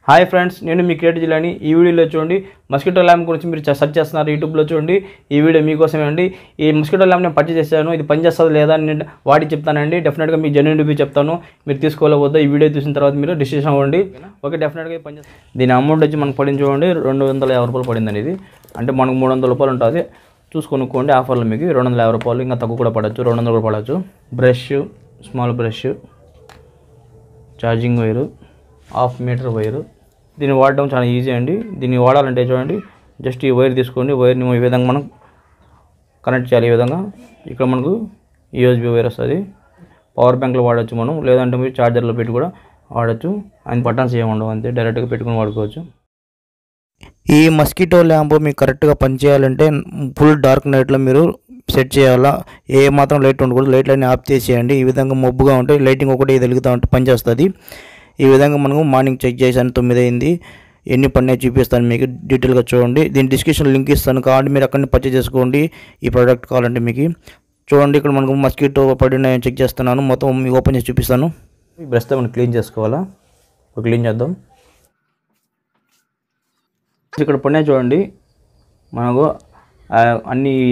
Hi friends, నేను మీ creative జిల్లాని. ఈ వీడియోలో చూడండి మస్కిటో ల్యాంప్ గురించి మీరు సెర్చ్ చేస్తున్నారు యూట్యూబ్లో. చూడండి, ఈ వీడియో మీకోసమే అండి. ఈ మస్కిటో ల్యాంప్ నేను పర్చేస్ చేశాను. ఇది పనిచేస్తుందా లేదా నేను వాడి చెప్తానండి. డెఫినెట్గా మీకు జెన్యూన్ రివ్యూ చెప్తాను. మీరు తీసుకోలేవద్దా ఈ వీడియో చూసిన తర్వాత మీరు డిసిషన్ అవ్వండి. ఓకే, డెఫినెట్గా పనిచేస్తుంది. దీని అమౌంట్ వచ్చి మనకు పడింది చూడండి, 250 రూపాయలు పడిందండి. ఇది అంటే మనకు 300 రూపాయలు ఉంటుంది. చూసుకొనుక్కోండి, ఆఫర్లో మీకు 250 రూపాయలు, ఇంకా తక్కువ కూడా పడవచ్చు, 200 కూడా పడవచ్చు. Brush, small brush, charging wire, 1/2 meter wire. దీన్ని వాడడం చాలా ఈజీ అండి. దీన్ని వాడాలంటే చూడండి, జస్ట్ ఈ వైర్ తీసుకోండి. వైర్ని ఈ విధంగా మనం కనెక్ట్ చేయాలి. ఈ విధంగా ఇక్కడ మనకు యూఎస్బీ వైర్ వస్తుంది. పవర్ బ్యాంక్లో వాడచ్చు మనం, లేదంటే మీరు ఛార్జర్లో పెట్టి కూడా వాడచ్చు. ఆయన బటన్స్ ఏమి ఉండవు, అంతే డైరెక్ట్గా పెట్టుకుని వాడుకోవచ్చు. ఈ మస్కిటో ల్యాంప్ మీకు కరెక్ట్గా పనిచేయాలంటే ఫుల్ డార్క్ నైట్లో మీరు సెట్ చేయాలా. ఏ మాత్రం లైట్ ఉండకూడదు. లైట్లన్నీ ఆఫ్ చేసేయండి. ఈ విధంగా మబ్బుగా ఉంటే లైటింగ్ ఒకటి వెలుగుతూ ఉంటే పనిచేస్తుంది. ఈ విధంగా మనము మార్నింగ్ చెక్ చేశాను, 9 అయింది. ఎన్ని పడినాయి చూపిస్తాను మీకు డీటెయిల్గా. చూడండి, దీని డిస్క్రిప్షన్ లింక్ ఇస్తాను, కాబట్టి మీరు అక్కడిని పర్చేజ్ చేసుకోండి. ఈ ప్రోడక్ట్ కావాలంటే మీకు చూడండి, ఇక్కడ మనకు మస్కిటో పడినాయని చెక్ చేస్తున్నాను. మొత్తం మీకు ఓపెన్ చేసి చూపిస్తాను. ఈ బ్రష్తో మనం క్లీన్ చేసుకోవాలా. క్లీన్ చేద్దాం. ఇక్కడ పడినాయి చూడండి, మనకు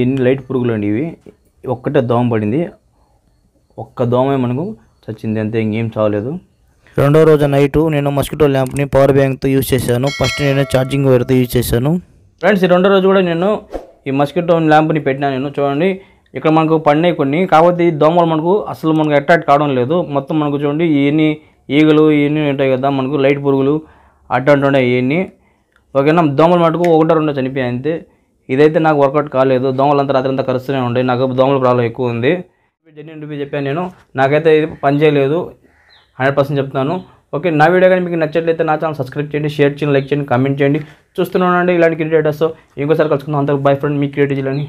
ఎన్ని లైట్ పురుగులు అండి ఇవి. ఒక్కటే దోమ పడింది, ఒక్క దోమే మనకు చచ్చింది, అంతే, ఇంకేం చావలేదు. రెండో రోజు నైటు నేను మస్కిటో ల్యాంప్ని పవర్ బ్యాంక్తో యూజ్ చేశాను. ఫస్ట్ నేను ఛార్జింగ్ వైర్తో యూజ్ చేశాను. ఫ్రెండ్స్, ఈ రెండో రోజు కూడా నేను ఈ మస్కిటో ల్యాంప్ని పెట్టినాను. నేను చూడండి, ఇక్కడ మనకు పడినాయి కొన్ని, కాకపోతే ఈ దోమలు మనకు అసలు మనకు అట్రాక్ట్ కావడం లేదు. మొత్తం మనకు చూడండి, ఇవన్నీ ఈగలు ఇవన్నీ ఉంటాయి కదా, మనకు లైట్ పురుగులు అట్లాంటి ఉన్నాయి ఇవన్నీ. ఓకేనా, దోమలు మటుకు 1-2 చనిపోయాయి అంతే. ఇదైతే నాకు వర్కౌట్ కాలేదు. దోమలు అంతా రాత్రి అంతా కరుస్తూనే ఉంటాయి. నాకు దోమల ప్రాబ్లం ఎక్కువ ఉంది. జెన్యూన్ రివ్యూ చెప్పాను నేను, నాకైతే ఇది పనిచేయలేదు, 100% చెప్తాను. ఓకే, నా వీడియో కానీ మీకు నచ్చట్లయితే నా ఛానల్ సబ్స్క్రైబ్ చేయండి, షేర్ చేయండి, లైక్ చేయండి, కామెంట్ చేయండి. చూస్తున్నానండి ఇలాంటి క్రియేటర్స్. ఇంకోసారి కలుసుకుందాం. అంతకు బై ఫ్రెండ్, మీ క్రియేటివ్ జిల్లాని.